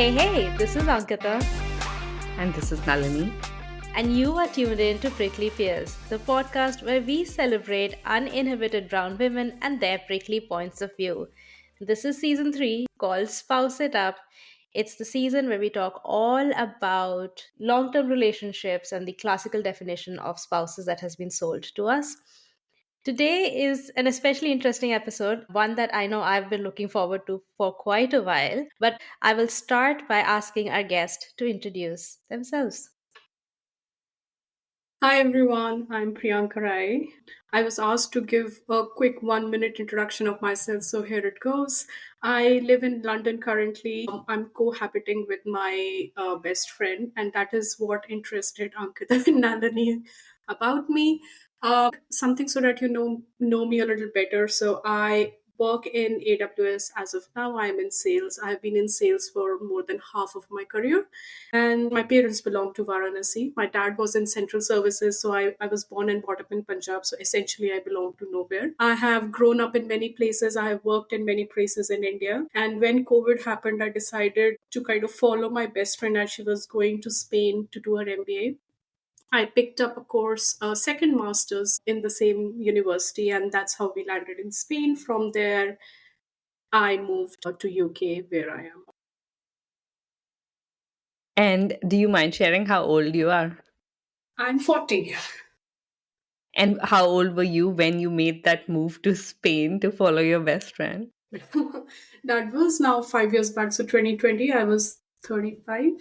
Hey, this is Ankita, And this is Nalini. and you are tuned in to Prickly Pears, the podcast where we celebrate uninhibited brown women and their prickly points of view. This is season 3 called Spouse It Up. It's the season where we talk all about long term relationships and the classical definition of spouses that has been sold to us. Today is an especially interesting episode, one that I know I've been looking forward to for quite a while. But I will start by asking our guest to introduce themselves. Hi everyone, I'm Priyanka Rai. I was asked to give a quick 1 minute introduction of myself, so here it goes. I live in London currently. I'm cohabiting with my best friend, and that is what interested Ankita and Nandini about me. Something so that you know me a little better. So I work in AWS as of now. I'm in sales. I've been in sales for more than half of my career, and my parents belong to Varanasi. My dad was in central services, so I was born and brought up in Punjab. So essentially, I belong to nowhere. I have grown up in many places. I have worked in many places in India. And when COVID happened, I decided to kind of follow my best friend as she was going to Spain to do her MBA. I picked up a course, a second master's in the same university, and that's how we landed in Spain. From there, I moved to UK, where I am. And do you mind sharing how old you are? I'm 40. And how old were you when you made that move to Spain to follow your best friend? That was now 5 years back. So 2020, I was 35.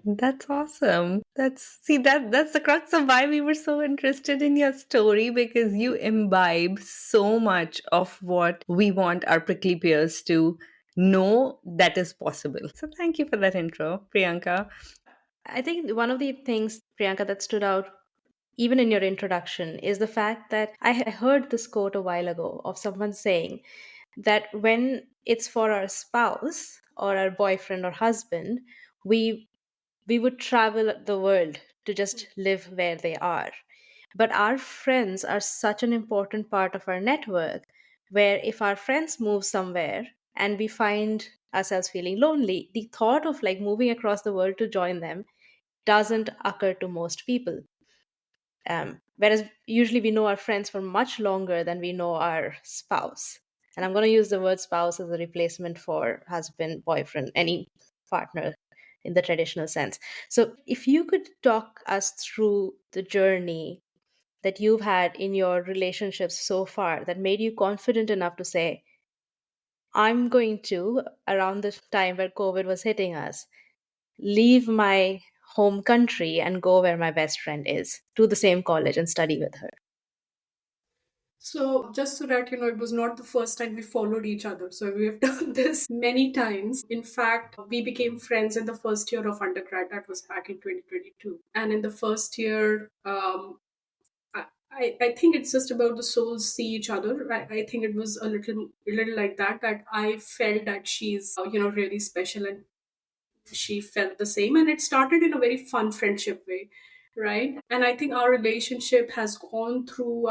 That's awesome. That's the crux of why we were so interested in your story, because you imbibe so much of what we want our prickly peers to know that is possible. So thank you for that intro, Priyanka. I think one of the things, Priyanka, that stood out even in your introduction is the fact that I heard this quote a while ago of someone saying that when it's for our spouse or our boyfriend or husband, we we would travel the world to just live where they are. But our friends are such an important part of our network where if our friends move somewhere and we find ourselves feeling lonely, the thought of like moving across the world to join them doesn't occur to most people. Whereas usually we know our friends for much longer than we know our spouse. And I'm going to use the word spouse as a replacement for husband, boyfriend, any partner in the traditional sense. So if you could talk us through the journey that you've had in your relationships so far that made you confident enough to say, I'm going to, around the time where COVID was hitting us, leave my home country and go where my best friend is to the same college and study with her. So, just so that it was not the first time we followed each other. So, we have done this many times. In fact, we became friends in the first year of undergrad. That was back in 2022. And in the first year, I think it's just about the souls see each other. I think it was a little like that, that I felt that she's, really special, and she felt the same, and it started in a very fun friendship way, right? And I think our friendship has gone through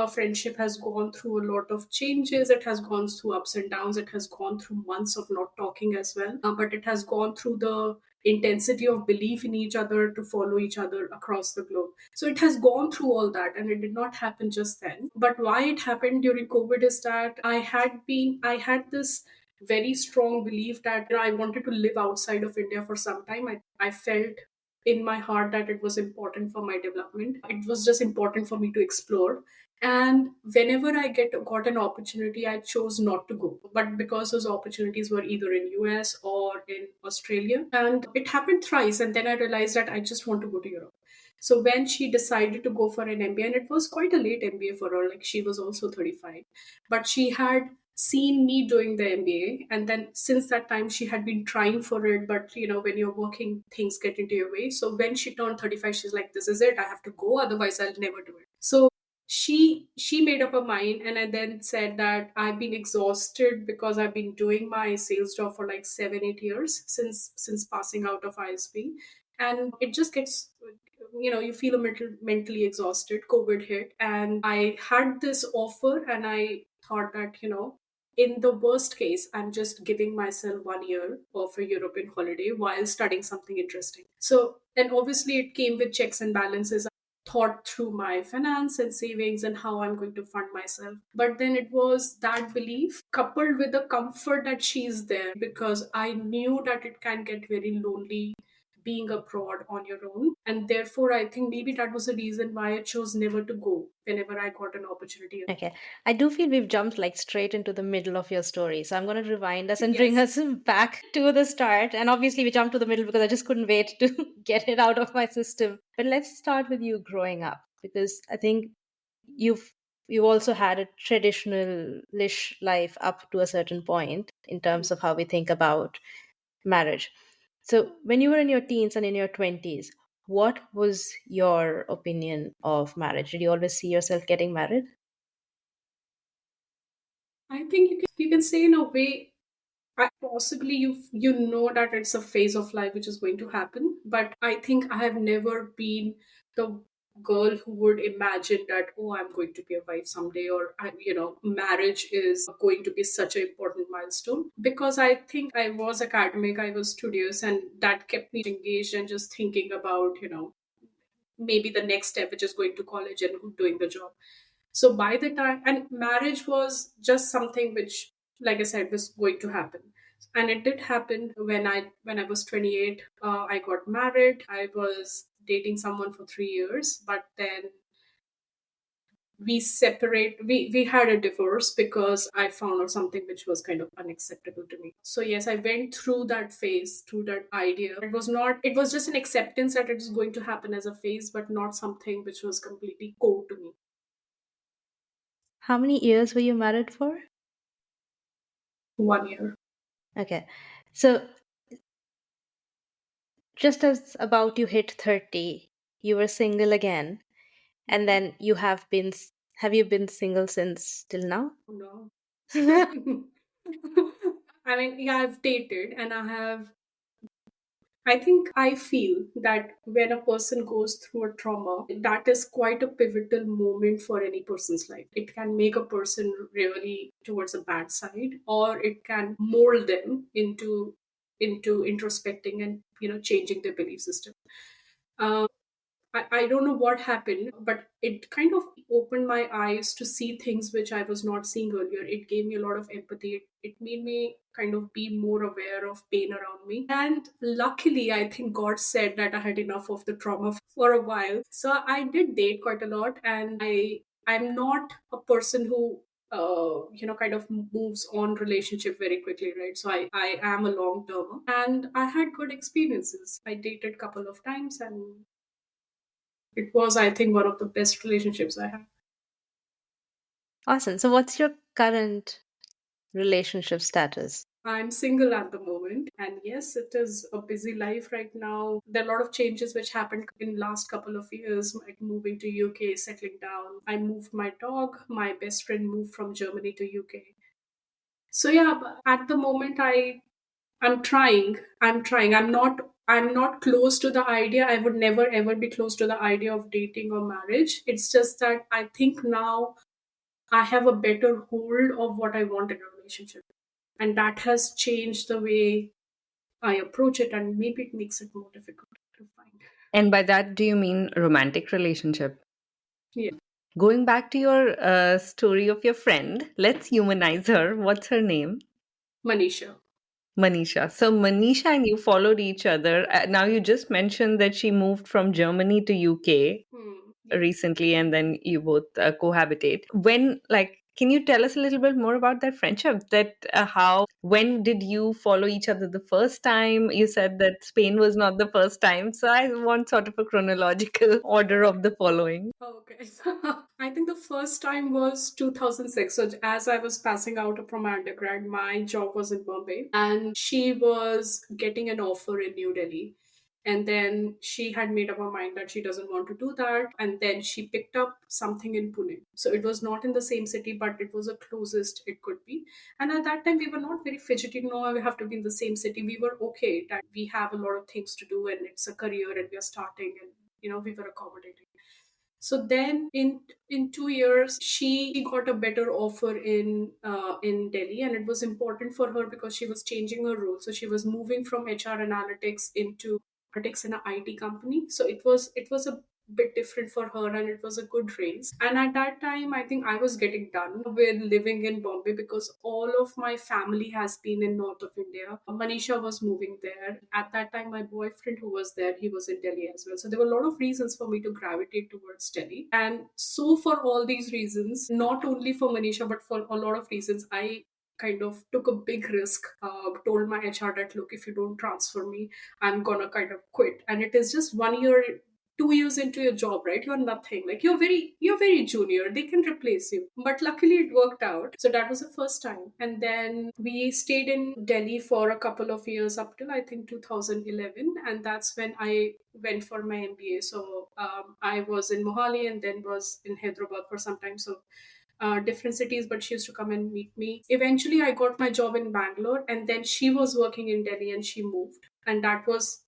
a lot of changes. It has gone through ups and downs. It has gone through months of not talking as well. But it has gone through the intensity of belief in each other to follow each other across the globe. So it has gone through all that, and it did not happen just then. But why it happened during COVID is that I had this very strong belief that I wanted to live outside of India for some time. I felt in my heart that it was important for my development. It was just important for me to explore. And whenever I got an opportunity, I chose not to go. But because those opportunities were either in US or in Australia, and it happened thrice, and then I realized that I just want to go to Europe. So when she decided to go for an MBA, and it was quite a late MBA for her, like she was also 35, but she had seen me doing the MBA. And then since that time, she had been trying for it. But, when you're working, things get into your way. So when she turned 35, she's like, this is it. I have to go. Otherwise, I'll never do it. So she made up her mind, and I then said that I've been exhausted because I've been doing my sales job for like 7-8 years since passing out of ISB, and it just gets, you feel a little mentally exhausted. COVID hit, and I had this offer, and I thought that, in the worst case, I'm just giving myself 1 year of a European holiday while studying something interesting. So, and obviously, it came with checks and balances. Thought through my finance and savings and how I'm going to fund myself. But then it was that belief coupled with the comfort that she's there, because I knew that it can get very lonely being abroad on your own. And therefore, I think maybe that was the reason why I chose never to go whenever I got an opportunity. Okay. I do feel we've jumped like straight into the middle of your story. So I'm going to rewind us and bring Yes. us back to the start. And obviously, we jumped to the middle because I just couldn't wait to get it out of my system. But let's start with you growing up, because I think you've you also had a traditional-ish life up to a certain point in terms of how we think about marriage. So when you were in your teens and in your 20s, what was your opinion of marriage? Did you always see yourself getting married? I think you can say in a way, possibly you know that it's a phase of life which is going to happen, but I think I have never been the girl who would imagine that, oh, I'm going to be a wife someday, or marriage is going to be such an important milestone. Because I think I was academic, I was studious, and that kept me engaged and just thinking about maybe the next step, which is going to college and doing the job. So by the time, and marriage was just something which, like I said, was going to happen. And it did happen when I was 28. I got married. I was dating someone for 3 years, but then we had a divorce because I found out something which was kind of unacceptable to me. So yes, I went through that phase, through that idea. It was just an acceptance that it is going to happen as a phase, but not something which was completely core to me. How many years were you married for? 1 year. Okay. So just as about you hit 30, you were single again, and then have you been single since till now? No. I mean, yeah, I've dated and I think I feel that when a person goes through a trauma, that is quite a pivotal moment for any person's life. It can make a person really towards a bad side, or it can mold them into introspecting and changing their belief system. I don't know what happened, but it kind of opened my eyes to see things which I was not seeing earlier. It gave me a lot of empathy. It made me kind of be more aware of pain around me. And luckily, I think God said that I had enough of the trauma for a while. So I did date quite a lot, and I'm not a person who kind of moves on relationship very quickly, right? So I am a long termer, and I had good experiences. I dated a couple of times, and it was, I think, one of the best relationships I had. Awesome. So what's your current relationship status? I'm single at the moment, and yes, it is a busy life right now. There are a lot of changes which happened in last couple of years, like moving to UK, settling down. I moved my dog. My best friend moved from Germany to UK. So yeah, but at the moment, I'm trying. I'm trying. I'm not close to the idea. I would never ever be close to the idea of dating or marriage. It's just that I think now I have a better hold of what I want in a relationship. And that has changed the way I approach it, and maybe it makes it more difficult to find. And by that, do you mean romantic relationship? Yeah. Going back to your story of your friend, let's humanize her. What's her name? Manisha. Manisha. So Manisha and you followed each other. Now you just mentioned that she moved from Germany to UK Yes. recently, and then you both cohabitate. When, like, can you tell us a little bit more about that friendship? When did you follow each other the first time? You said that Spain was not the first time, so I want sort of a chronological order of the following. Okay. I think the first time was 2006. So as I was passing out from my undergrad, my job was in Bombay, and she was getting an offer in New Delhi. And then she had made up her mind that she doesn't want to do that. And then she picked up something in Pune. So it was not in the same city, but it was the closest it could be. And at that time, we were not very fidgety. No, we have to be in the same city. We were okay that we have a lot of things to do, and it's a career, and we are starting, and we were accommodating. So then in 2 years she got a better offer in Delhi, and it was important for her because she was changing her role. So she was moving from HR analytics into analytics in an IT company. So it was a bit different for her, and it was a good raise. And at that time I think I was getting done with living in Bombay because all of my family has been in north of India. Manisha was moving there. At that time my boyfriend who was there, he was in Delhi as well. So there were a lot of reasons for me to gravitate towards Delhi. And so for all these reasons, not only for Manisha but for a lot of reasons, I kind of took a big risk, told my HR that look, if you don't transfer me, I'm gonna kind of quit. And it is just 1 year, 2 years into your job, right? You're nothing, like you're very junior, they can replace you. But luckily it worked out. So that was the first time. And then we stayed in Delhi for a couple of years up till I think 2011, and that's when I went for my MBA. So I was in Mohali and then was in Hyderabad for some time. So different cities, but she used to come and meet me. Eventually, I got my job in Bangalore, and then she was working in Delhi and she moved. And that was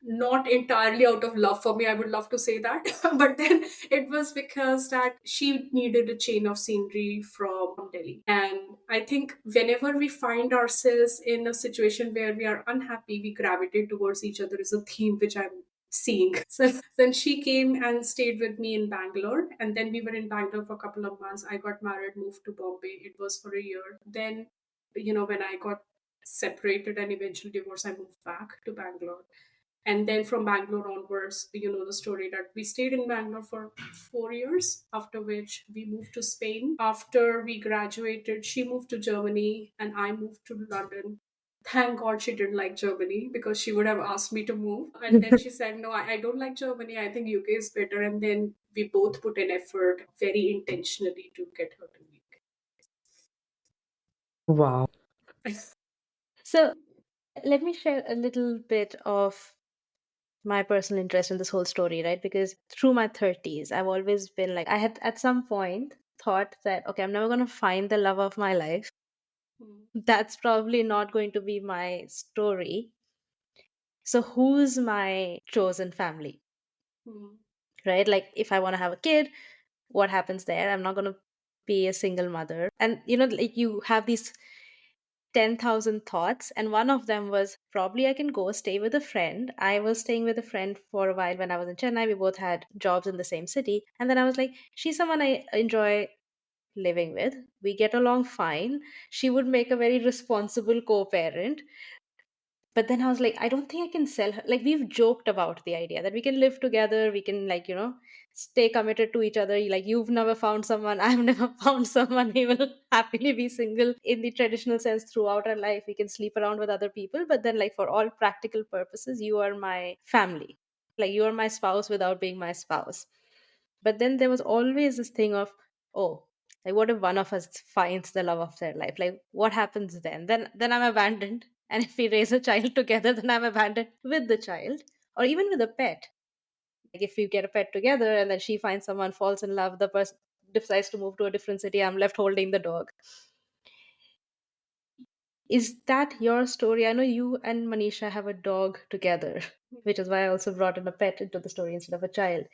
not entirely out of love for me, I would love to say that. But then it was because that she needed a change of scenery from Delhi. And I think whenever we find ourselves in a situation where we are unhappy, we gravitate towards each other, is a theme which I'm seeing. So then she came and stayed with me in Bangalore, and then we were in Bangalore for a couple of months. I got married, moved to Bombay. It was for a year. Then, when I got separated and eventually divorced, I moved back to Bangalore. And then from Bangalore onwards, you know the story that we stayed in Bangalore for 4 years, after which we moved to Spain. After we graduated, she moved to Germany and I moved to London. Thank God she didn't like Germany because she would have asked me to move. And then she said, no, I don't like Germany. I think UK is better. And then we both put an effort very intentionally to get her to Wow. UK. So let me share a little bit of my personal interest in this whole story, right? Because through my 30s, I've always been like, I had at some point thought that, okay, I'm never going to find the love of my life. Hmm, That's probably not going to be my story. So, who's my chosen family, hmm, right? Like, if I want to have a kid, what happens there? I'm not going to be a single mother. And, like you have these 10,000 thoughts. And one of them was probably I can go stay with a friend. I was staying with a friend for a while when I was in Chennai. We both had jobs in the same city. And then I was like, she's someone I enjoy living with. We get along fine. She would make a very responsible co parent. But then I was like, I don't think I can sell her. Like, we've joked about the idea that we can live together, we can, like, stay committed to each other. Like, you've never found someone, I've never found someone. We will happily be single in the traditional sense throughout our life. We can sleep around with other people, but then, like, for all practical purposes, you are my family. Like, you are my spouse without being my spouse. But then there was always this thing of, oh, like what if one of us finds the love of their life? Like what happens then? Then I'm abandoned. And if we raise a child together, then I'm abandoned with the child. Or even with a pet. Like if we get a pet together and then she finds someone, falls in love, the person decides to move to a different city, I'm left holding the dog. Is that your story? I know you and Manisha have a dog together, which is why I also brought in a pet into the story instead of a child.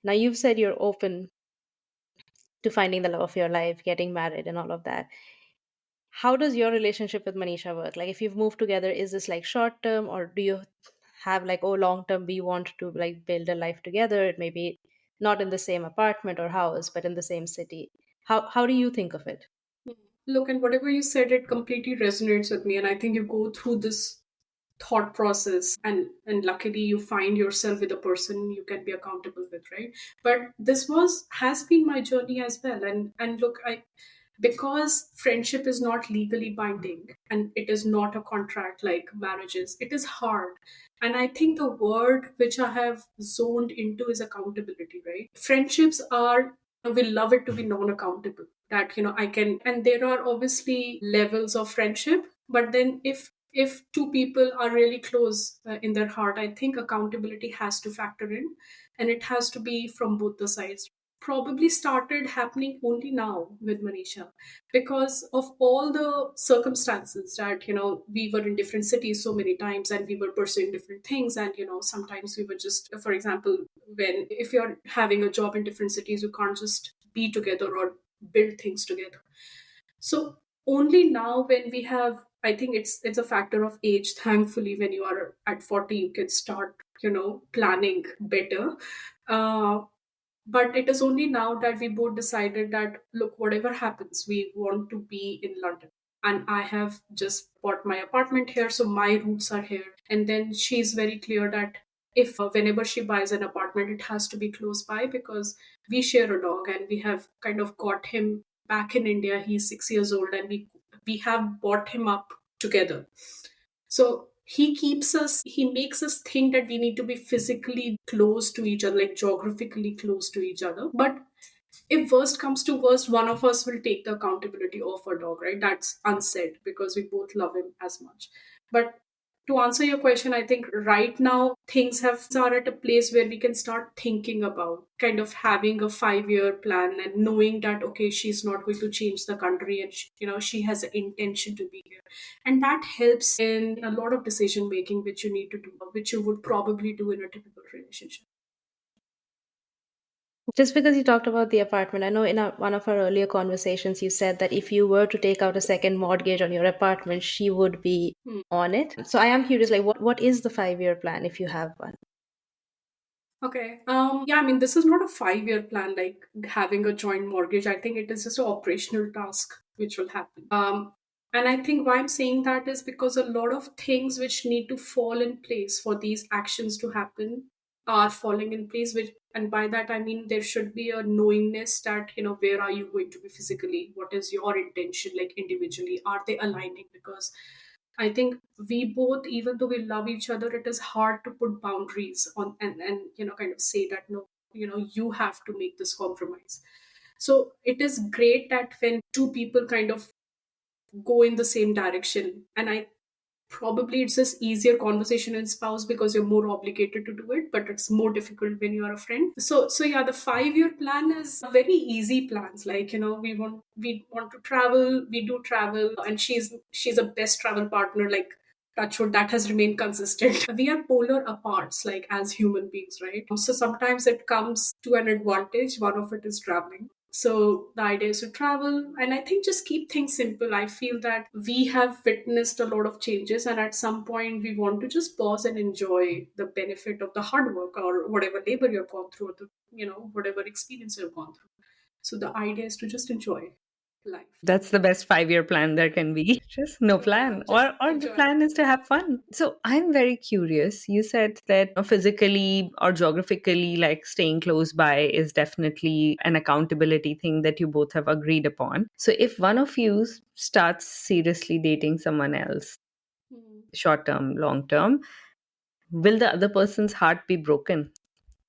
Now you've said you're open to finding the love of your life, getting married, and all of that. How does your relationship with Manisha work? Like, if you've moved together, is this like short term, or do you have like, oh, long term, we want to like build a life together? It may be not in the same apartment or house, but in the same city. How do you think of it? hmm. Look, and whatever you said, it completely resonates with me. And I think you go through this thought process, and luckily you find yourself with a person you can be accountable with, right? But this was has been my journey as well. And look, I because friendship is not legally binding and it is not a contract like marriages, it is hard. And I think the word which I have zoned into is accountability, right? Friendships are, we love it to be non-accountable, that I can, and there are obviously levels of friendship. But then if two people are really close in their heart, I think accountability has to factor in, and it has to be from both the sides. probably started happening only now with Manisha, because of all the circumstances that, we were in different cities so many times and we were pursuing different things. And, sometimes we were just, for example, when if you're having a job in different cities, you can't just be together or build things together. So only now when we have, I think it's a factor of age. Thankfully, when you are at 40, you can start, planning better. Uh, but it is only now that we both decided that, look, whatever happens, we want to be in London. And I have just bought my apartment here, so my roots are here. And then she's very clear that if whenever she buys an apartment, it has to be close by, because we share a dog and we have kind of got him back in India. He's 6 years old, and we have brought him up together. So he makes us think that we need to be physically close to each other, like geographically close to each other. But if worst comes to worst, one of us will take the accountability of our dog, right? That's unsaid because we both love him as much. But to answer your question, I think right now things have are at a place where we can start thinking about kind of having a 5-year plan and knowing that, okay, she's not going to change the country, and she has an intention to be here. And that helps in a lot of decision making which you need to do, which you would probably do in a typical relationship. Just because you talked about the apartment, I know in one of our earlier conversations, you said that if you were to take out a second mortgage on your apartment, she would be Hmm. on it. So I am curious, like, what is the 5-year plan if you have one? Okay. Yeah, I mean, this is not a 5-year plan like having a joint mortgage. I think it is just an operational task which will happen. And I think why I'm saying that is because a lot of things which need to fall in place for these actions to happen are falling in place. Which, and by that I mean there should be a knowingness that, where are you going to be physically? What is your intention, like individually? Are they aligning? Because I think we both, even though we love each other, it is hard to put boundaries on, and kind of say that no, you have to make this compromise. So it is great that when two people kind of go in the same direction, and I probably it's just easier conversation in spouse because you're more obligated to do it, but it's more difficult when you are a friend. So yeah, the 5-year plan is a very easy plans, like, we want to travel, we do travel, and she's a best travel partner, like touchwood, that has remained consistent. We are polar aparts, like as human beings, right? So sometimes it comes to an advantage, one of it is traveling. So the idea is to travel, and I think just keep things simple. I feel that we have witnessed a lot of changes, and at some point we want to just pause and enjoy the benefit of the hard work or whatever labor you've gone through, or the whatever experience you've gone through. So the idea is to just enjoy life. That's the best 5-year plan there can be. Just no Yeah, plan. just Or the enjoy. plan is to have fun. So I'm very curious. You said that physically or geographically, like staying close by is definitely an accountability thing that you both have agreed upon. So if one of you starts seriously dating someone else, Hmm. short term, long term, will the other person's heart be broken?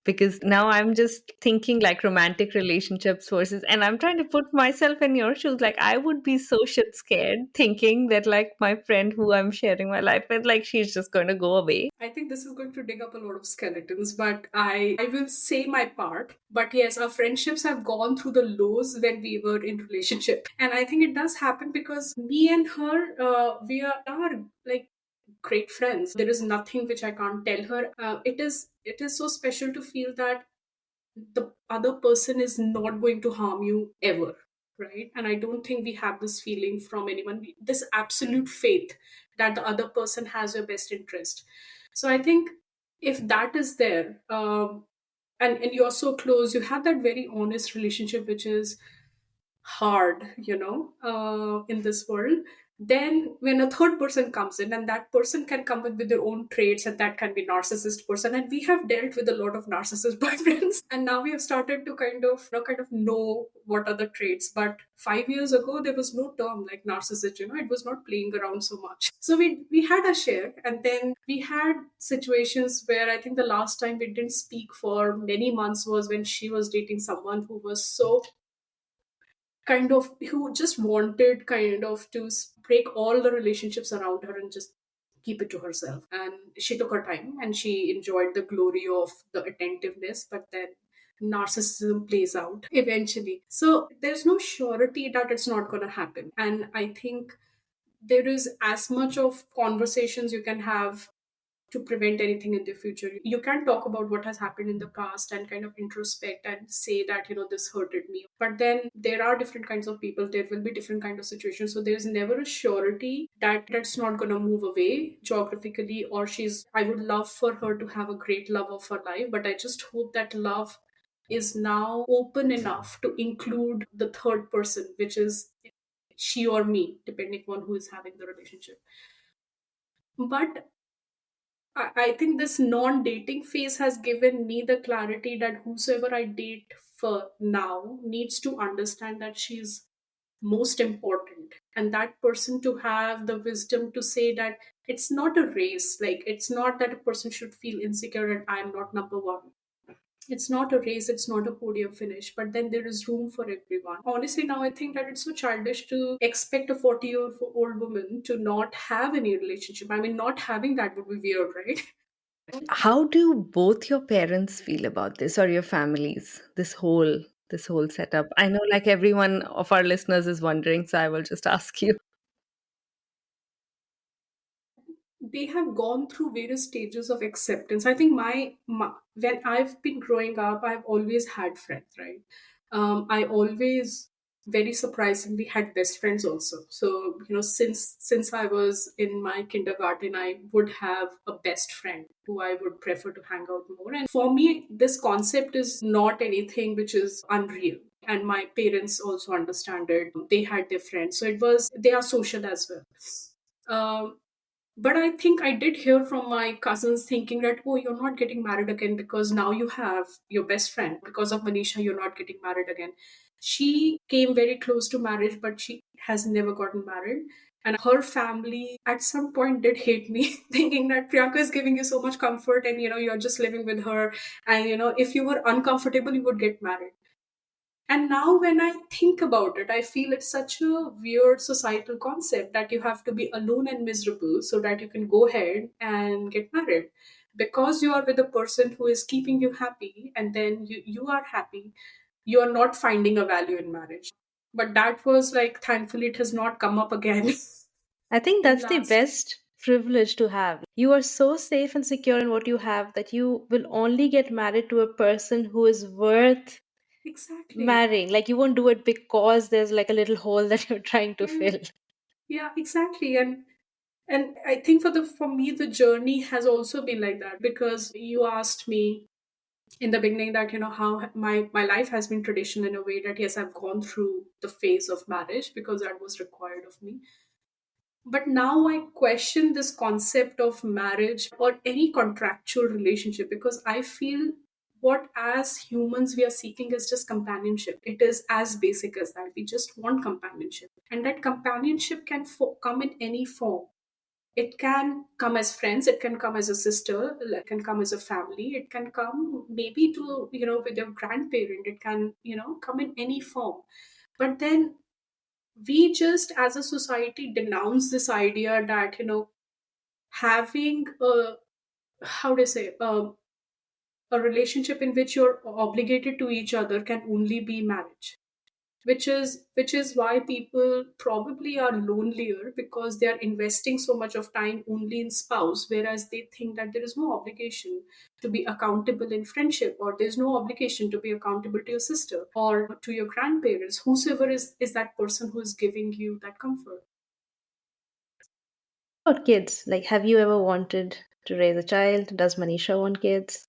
Because now I'm just thinking like romantic relationships versus, and I'm trying to put myself in your shoes. Like I would be so shit scared thinking that like my friend who I'm sharing my life with, like she's just going to go away. I think this is going to dig up a lot of skeletons, but I will say my part. But yes, our friendships have gone through the lows when we were in relationship, and I think it does happen because me and her, we are like great friends. There is nothing which I can't tell her. It is so special to feel that the other person is not going to harm you ever, right? And I don't think we have this feeling from anyone, this absolute faith that the other person has your best interest. So I think if that is there, and you're so close, you have that very honest relationship which is hard, in this world. Then when a third person comes in, and that person can come with their own traits, and that can be narcissist person, and we have dealt with a lot of narcissist boyfriends, and now we have started to kind of know what are the traits. But 5 years ago there was no term like narcissist, it was not playing around so much. So we had a share, and then we had situations where I think the last time we didn't speak for many months was when she was dating someone who was so kind of, who just wanted kind of to break all the relationships around her and just keep it to herself. And she took her time and she enjoyed the glory of the attentiveness, but then narcissism plays out eventually. So there's no surety that it's not going to happen. And I think there is as much of conversations you can have to prevent anything in the future. You can talk about what has happened in the past and kind of introspect and say that, this hurted me. But then there are different kinds of people, there will be different kind of situations. So there's never a surety that that's not going to move away geographically, or I would love for her to have a great love of her life, but I just hope that love is now open enough to include the third person, which is she or me, depending on who is having the relationship. But I think this non dating phase has given me the clarity that whosoever I date for now needs to understand that she's most important. And that person to have the wisdom to say that it's not a race. Like, it's not that a person should feel insecure and I'm not number one. It's not a race, it's not a podium finish, but then there is room for everyone. Honestly, now I think that it's so childish to expect a 40-year-old woman to not have any relationship. I mean, not having that would be weird, right? How do both your parents feel about this, or your families? This whole setup. I know, like, everyone of our listeners is wondering, so I will just ask you. They have gone through various stages of acceptance. I think my when I've been growing up, I've always had friends, right? I always, very surprisingly, had best friends also. So, since I was in my kindergarten, I would have a best friend who I would prefer to hang out more. And for me, this concept is not anything which is unreal. And my parents also understand it. They had their friends, so they are social as well. But I think I did hear from my cousins thinking that, oh, you're not getting married again because now you have your best friend. Because of Manisha, you're not getting married again. She came very close to marriage, but she has never gotten married. And her family at some point did hate me, thinking that Priyanka is giving you so much comfort and, you're just living with her. And, if you were uncomfortable, you would get married. And now, when I think about it, I feel it's such a weird societal concept that you have to be alone and miserable so that you can go ahead and get married. Because you are with a person who is keeping you happy and then you are happy, you are not finding a value in marriage. But that was like, thankfully, it has not come up again I think in that's the last. best privilege to have. You are so safe and secure in what you have that you will only get married to a person who is worth Exactly. marrying. Like, you won't do it because there's like a little hole that you're trying to Yeah, fill. yeah, exactly. And I think for me the journey has also been like that, because you asked me in the beginning that, how my life has been traditional in a way that, yes, I've gone through the phase of marriage because that was required of me. But now I question this concept of marriage or any contractual relationship, because I feel what as humans we are seeking is just companionship. It is as basic as that. We just want companionship, and that companionship can come in any form. It can come as friends, it can come as a sister, it can come as a family, it can come maybe to, with your grandparent, it can, come in any form. But then we just as a society denounce this idea that, having a, how do I say, a relationship in which you're obligated to each other can only be marriage, which is why people probably are lonelier, because they are investing so much of time only in spouse, whereas they think that there is no obligation to be accountable in friendship, or there's no obligation to be accountable to your sister or to your grandparents, whosoever is that person who is giving you that comfort. About kids, like, have you ever wanted to raise a child? Does Manisha want kids?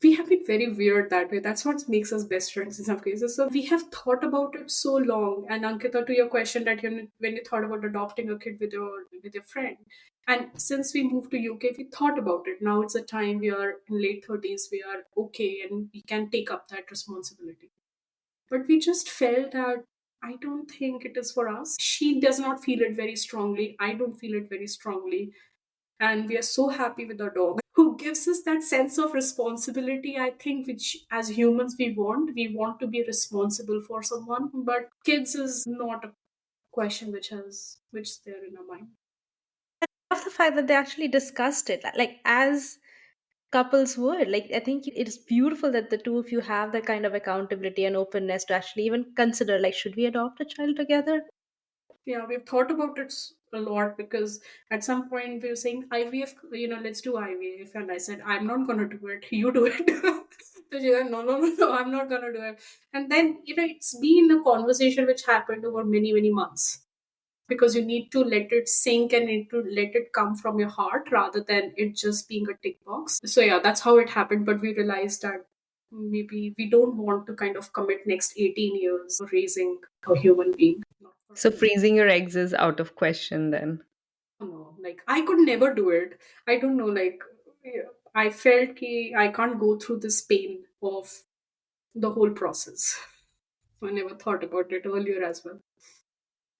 We have been very weird that way. That's what makes us best friends in some cases. So we have thought about it so long. And Ankita, to your question that, when you thought about adopting a kid with your friend, and since we moved to UK, we thought about it. Now it's a time we are in late 30s, we are okay, and we can take up that responsibility. But we just felt that I don't think it is for us. She does not feel it very strongly. I don't feel it very strongly, and we are so happy with our dog who gives us that sense of responsibility, I think, which as humans we want to be responsible for someone. But kids is not a question which is there in our mind. I love the fact that they actually discussed it. Like, as couples would. Like, I think it is beautiful that the two of you have that kind of accountability and openness to actually even consider, like, should we adopt a child together? Yeah, we've thought about it a lot because at some point we were saying IVF, let's do IVF. And I said, I'm not going to do it. You do it. So she said, no, no, no, no, I'm not going to do it. And then, it's been a conversation which happened over many, many months because you need to let it sink and need to let it come from your heart rather than it just being a tick box. So, yeah, that's how it happened. But we realized that maybe we don't want to kind of commit next 18 years raising a human being. Not for So us. freezing your eggs is out of question then. No, like I could never do it. I don't know, like yeah, I felt ki I can't go through this pain of the whole process. So I never thought about it earlier as well.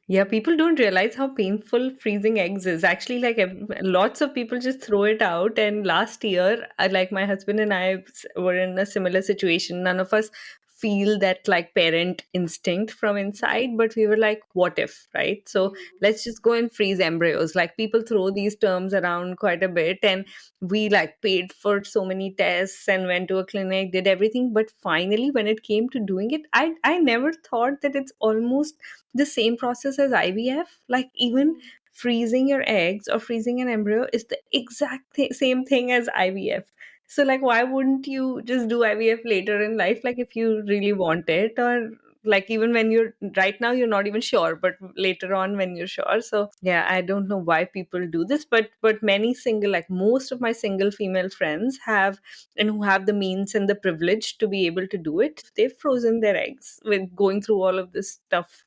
Yeah, people don't realize how painful freezing eggs is. Actually, like lots of people just throw it out. And last year, like my husband and I were in a similar situation. None of us feel that like parent instinct from inside, but we were like, what if, right? So Mm. let's just go and freeze embryos. Like people throw these terms around quite a bit. And we like paid for so many tests and went to a clinic, did everything. But finally, when it came to doing it, I never thought that it's almost the same process as IVF. Like even Mm. freezing your eggs or freezing an embryo is the exact same thing as IVF. So like why wouldn't you just do IVF later in life, like if you really want it, or like even when you're right now you're not even sure, but later on when you're sure. So yeah, I don't know why people do this, but many single, like most of my single female friends have, and who have the means and the privilege to be able to do it, they've frozen their eggs with going through all of this stuff.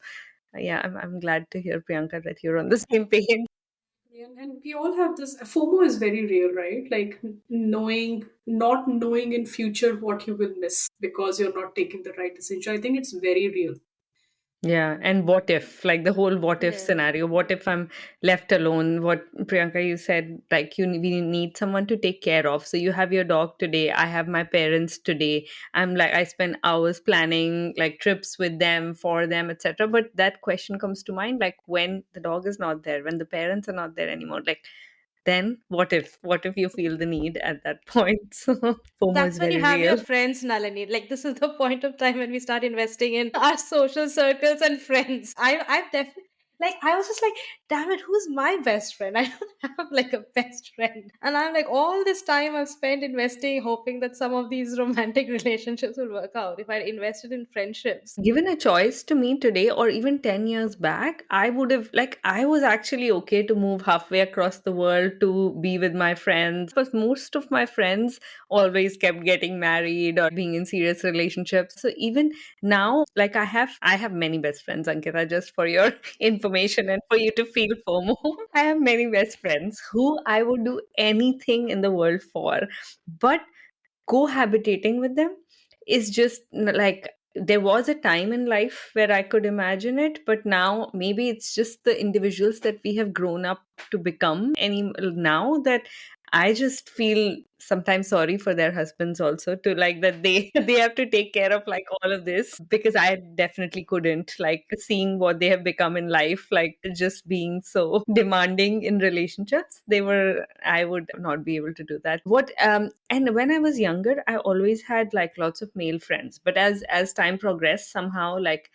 Yeah, I'm glad to hear, Priyanka, that you're on the same page. Yeah, and we all have this FOMO is very real, right? Like not knowing in future what you will miss because you're not taking the right decision. I think it's very real. Yeah, and what if, like the whole what if Yeah. scenario? What if I'm left alone? What, Priyanka, you said, like we need someone to take care of. So you have your dog today. I have my parents today. I'm like I spend hours planning like trips with them, for them, etc. But that question comes to mind, like when the dog is not there, when the parents are not there anymore, like then what if? What if you feel the need at that point? So FOMO is That's when you very have real. your friends, Nalini. Like, this is the point of time when we start investing in our social circles and friends. I've definitely, like, I was just like, damn it, who's my best friend? I don't have like a best friend. And I'm like, all this time I've spent investing, hoping that some of these romantic relationships will work out. If I invested in friendships, Given a choice to me today or even 10 years back, I would have, like, I was actually okay to move halfway across the world to be with my friends. But most of my friends always kept getting married or being in serious relationships. So even now, like, I have many best friends, Ankita, just for your information and for you to feel FOMO. I have many best friends who I would do anything in the world for. But cohabitating with them is just like there was a time in life where I could imagine it, but now maybe it's just the individuals that we have grown up to become. Any now that I just feel sometimes sorry for their husbands also, to like that they they have to take care of like all of this, because I definitely couldn't, like seeing what they have become in life, like just being so demanding in relationships. They were I would not be able to do that. What and when I was younger, I always had like lots of male friends, but as time progressed, somehow like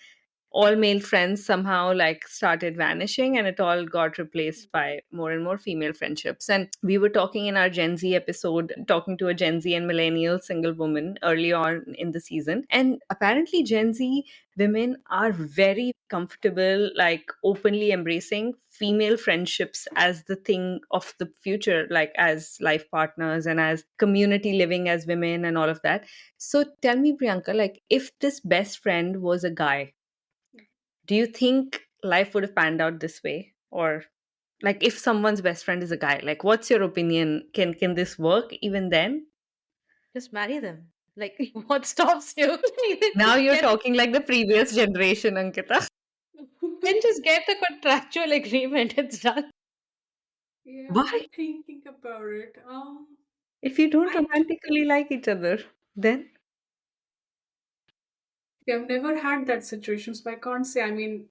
all male friends somehow like started vanishing, and it all got replaced by more and more female friendships. And we were talking in our Gen Z episode, talking to a Gen Z and millennial single woman early on in the season, and apparently Gen Z women are very comfortable like openly embracing female friendships as the thing of the future, like as life partners and as community living as women and all of that. So tell me, Priyanka, like if this best friend was a guy, do you think life would have panned out this way? Or like if someone's best friend is a guy, like what's your opinion? Can this work even then? just marry them. Like, what stops you? Now just you're get talking like the previous generation, Ankita. then just get the contractual agreement. It's done. Yeah, Why? but thinking about it, If you don't I romantically like each other, then I've never had that situation, so I can't say. I mean,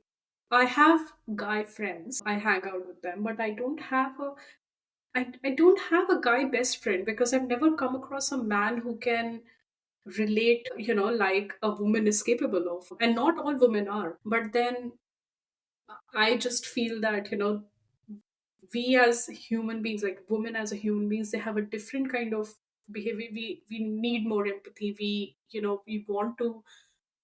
I have guy friends. I hang out with them, but I don't have a. I don't have a guy best friend because I've never come across a man who can relate, like a woman is capable of. And not all women are. But then I just feel that, we as human beings, like women as a human beings, they have a different kind of behavior. We need more empathy. We want to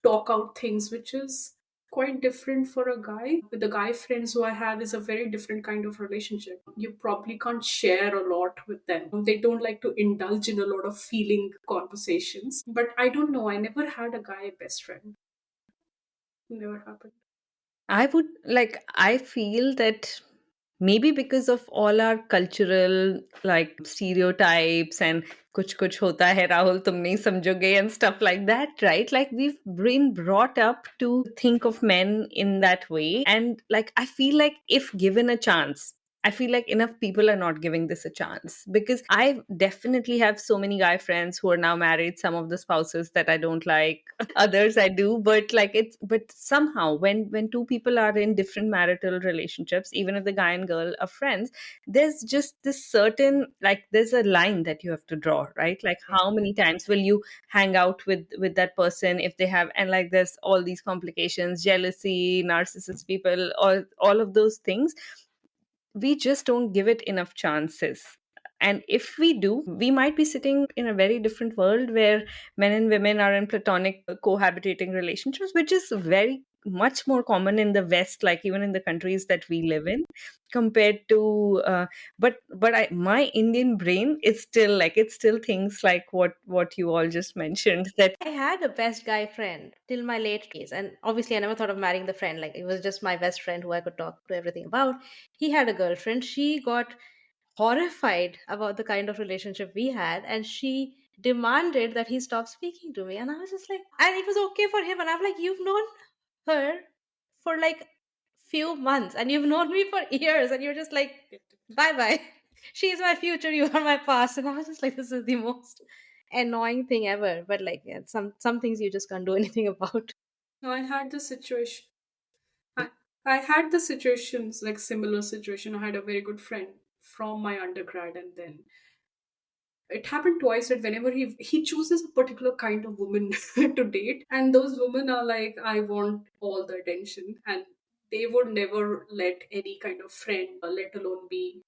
talk out things, which is quite different for a guy. With the guy friends who I have is a very different kind of relationship. You probably can't share a lot with them. They don't like to indulge in a lot of feeling conversations. But I don't know. I never had a guy best friend. Never happened. I feel that maybe because of all our cultural like stereotypes and kuch kuch hota hai Rahul tum nahi samjhoge and stuff like that, right? Like we've been brought up to think of men in that way. And like I feel like if given a chance, I feel like enough people are not giving this a chance, because I definitely have so many guy friends who are now married, some of the spouses that I don't like, others I do. But but somehow when two people are in different marital relationships, even if the guy and girl are friends, there's just this certain, like there's a line that you have to draw, right? Like how many times will you hang out with that person if they have, and like there's all these complications, jealousy, narcissist people, all of those things. We just don't give it enough chances. And if we do, we might be sitting in a very different world where men and women are in platonic cohabitating relationships, which is very much more common in the West, like even in the countries that we live in, compared to. But my Indian brain is still like, it still thinks like what you all just mentioned, that I had a best guy friend till my late 20s, and obviously I never thought of marrying the friend. Like, it was just my best friend who I could talk to everything about. He had a girlfriend. She got horrified about the kind of relationship we had, and she demanded that he stop speaking to me. And I was just like, and it was okay for him. And I'm like, you've known her for like few months, and you've known me for years, and you're just like, bye bye. She's my future, you are my past. And I was just like, this is the most annoying thing ever. But like, yeah, some things you just can't do anything about. No, I had the situation. I, I had the situations, like similar situation. I had a very good friend from my undergrad, and then it happened twice that whenever he chooses a particular kind of woman to date, and those women are like, I want all the attention, and they would never let any kind of friend, let alone be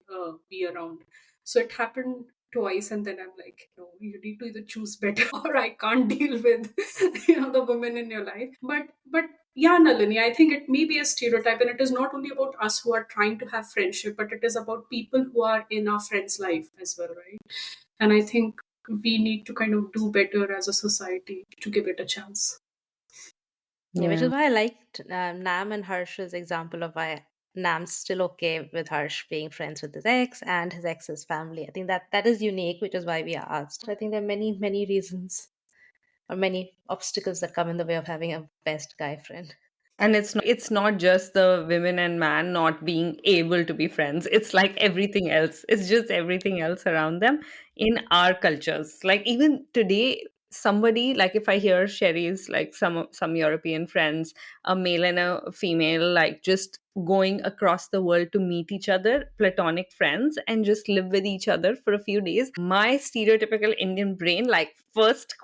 around. So it happened twice, and then I'm like, no, you need to either choose better, or I can't deal with the women in your life. But yeah, Nalini, I think it may be a stereotype, and it is not only about us who are trying to have friendship, but it is about people who are in our friends' life as well, right? And I think we need to kind of do better as a society to give it a chance. Yeah, which yeah. is why I liked Nam and Harsh's example of why Nam's still okay with Harsh being friends with his ex and his ex's family. I think that is unique, which is why we asked. I think there are many, many reasons or many obstacles that come in the way of having a best guy friend. And it's not just the women and man not being able to be friends. It's like everything else. It's just everything else around them in our cultures. Like even today, somebody, like if I hear Sherry's, like some European friends, a male and a female, like just going across the world to meet each other, platonic friends, and just live with each other for a few days. My stereotypical Indian brain, like first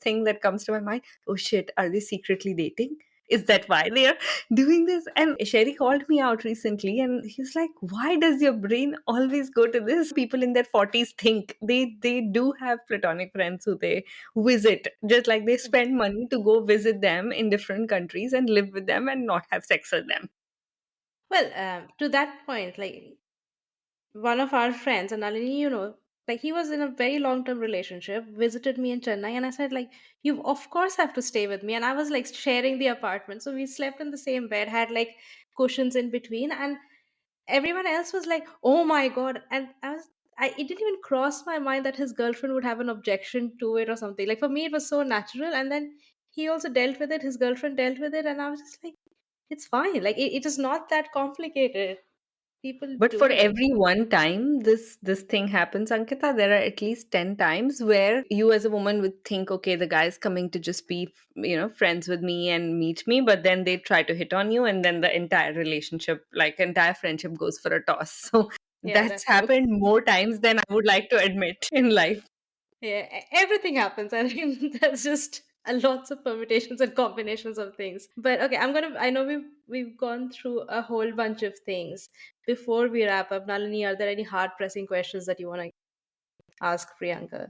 thing that comes to my mind, oh shit, are they secretly dating? Is that why they are doing this? And Sherry called me out recently and he's like, why does your brain always go to this? People in their 40s think they do have platonic friends who they visit, just like they spend money to go visit them in different countries and live with them and not have sex with them. Well, to that point, like one of our friends, and Nalini, like he was in a very long term relationship, visited me in Chennai, and I said, like, you of course have to stay with me. And I was like sharing the apartment. So we slept in the same bed, had like cushions in between, and everyone else was like, oh my God. And it didn't even cross my mind that his girlfriend would have an objection to it or something. Like for me, it was so natural. And then he also dealt with it, his girlfriend dealt with it, and I was just like, it's fine. Like it is not that complicated. People But for do it. every one time this thing happens, Ankita, there are at least 10 times where you as a woman would think, okay, the guy's coming to just be, friends with me and meet me, but then they try to hit on you, and then the entire relationship, like entire friendship, goes for a toss. So Yeah, That's that's true. happened more times than I would like to admit in life. Yeah, everything happens. I mean, there's just a lots of permutations and combinations of things. But okay, I know we've gone through a whole bunch of things. Before we wrap up, Nalini, are there any hard pressing questions that you want to ask Priyanka?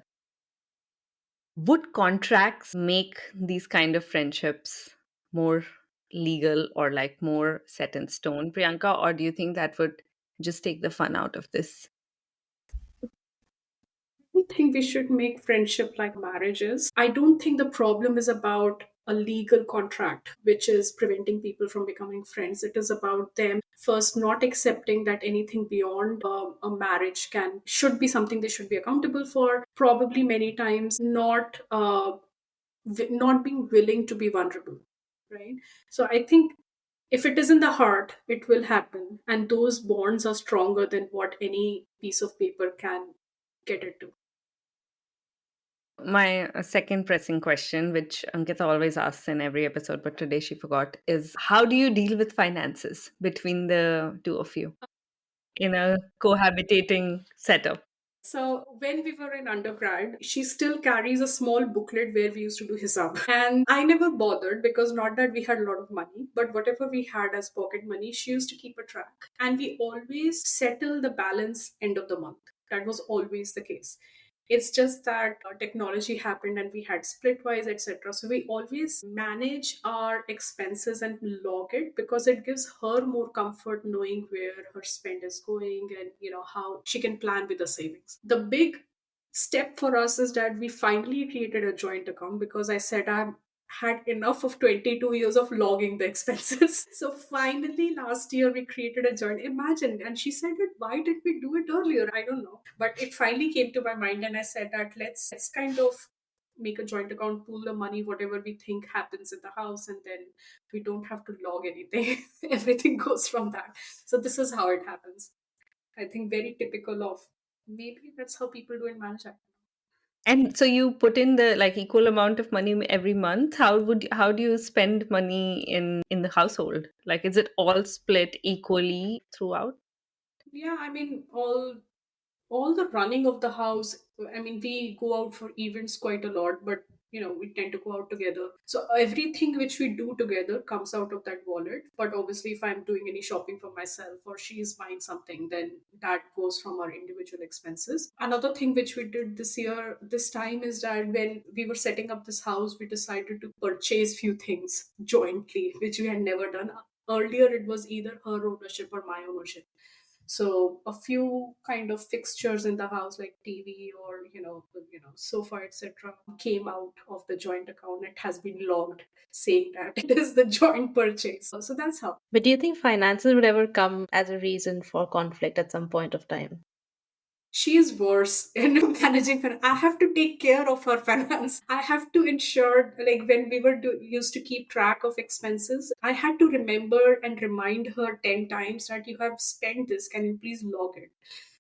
Would contracts make these kind of friendships more legal or like more set in stone, Priyanka? Or do you think that would just take the fun out of this? Don't think we should make friendship like marriages. I don't think the problem is about a legal contract, which is preventing people from becoming friends. It is about them first not accepting that anything beyond a marriage can should be something they should be accountable for. Probably many times not being willing to be vulnerable, right? So I think if it is in the heart, it will happen, and those bonds are stronger than what any piece of paper can get it to. My second pressing question, which Ankita always asks in every episode, but today she forgot, is how do you deal with finances between the two of you in a cohabitating setup? So when we were in undergrad, she still carries a small booklet where we used to do hisab. And I never bothered because not that we had a lot of money, but whatever we had as pocket money, she used to keep a track. And we always settle the balance end of the month. That was always the case. It's just that technology happened and we had splitwise, etc. So we always manage our expenses and log it because it gives her more comfort knowing where her spend is going and how she can plan with the savings. The big step for us is that we finally created a joint account because I said I had enough of 22 years of logging the expenses. So finally last year we created a joint. Imagine. And she said that why did we do it earlier? I don't know. But it finally came to my mind and I said that let's kind of make a joint account, pool the money, whatever we think happens in the house, and then we don't have to log anything. Everything goes from that. So this is how it happens. I think very typical of maybe that's how people do in marriage. And so you put in the like equal amount of money every month. How do you spend money in the household? Like, is it all split equally throughout? Yeah, I mean all the running of the house. I mean, we go out for events quite a lot, but we tend to go out together. So everything which we do together comes out of that wallet. But obviously, if I'm doing any shopping for myself or she is buying something, then that goes from our individual expenses. Another thing which we did this time, is that when we were setting up this house, we decided to purchase few things jointly, which we had never done. Earlier, it was either her ownership or my ownership. So a few kind of fixtures in the house like TV or sofa, etc., came out of the joint account. It has been logged saying that it is the joint purchase. So that's how. But do you think finances would ever come as a reason for conflict at some point of time? She is worse in managing finance. I have to take care of her finance. I have to ensure, like when we were used to keep track of expenses, I had to remember and remind her 10 times that you have spent this. Can you please log it?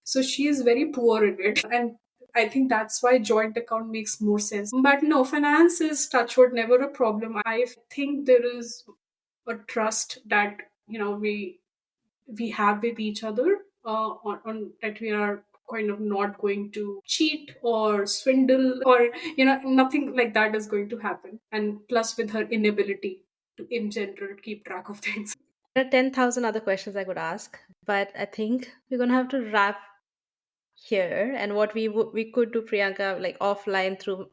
So she is very poor in it. And I think that's why joint account makes more sense. But no, finance is touchwood never a problem. I think there is a trust that we have with each other, on that we are kind of not going to cheat or swindle, or nothing like that is going to happen. And plus with her inability to in general keep track of things. There are 10,000 other questions I could ask, but I think we're going to have to wrap here. And what we could do, Priyanka, like offline through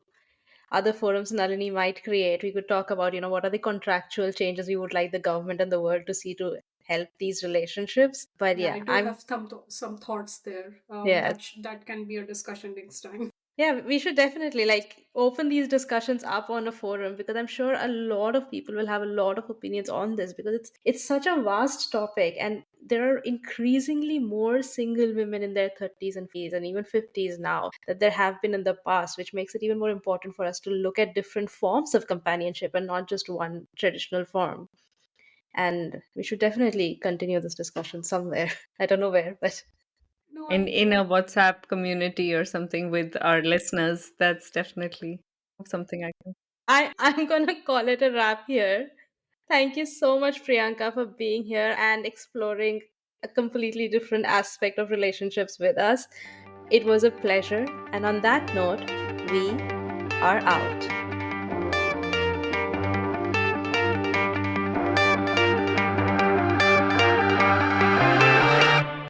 other forums Nalini might create, we could talk about, what are the contractual changes we would like the government and the world to see to help these relationships. But Yeah, yeah, I do have some thoughts there. yeah, That can be a discussion next time. yeah, we should definitely like open these discussions up on a forum because I'm sure a lot of people will have a lot of opinions on this because it's such a vast topic and there are increasingly more single women in their 30s and even 50s now that there have been in the past, which makes it even more important for us to look at different forms of companionship and not just one traditional form. And we should definitely continue this discussion somewhere. I don't know where, but No, In a WhatsApp community or something with our listeners, that's definitely something I can. I'm gonna call it a wrap here. Thank you so much, Priyanka, for being here and exploring a completely different aspect of relationships with us. It was a pleasure. And on that note, we are out.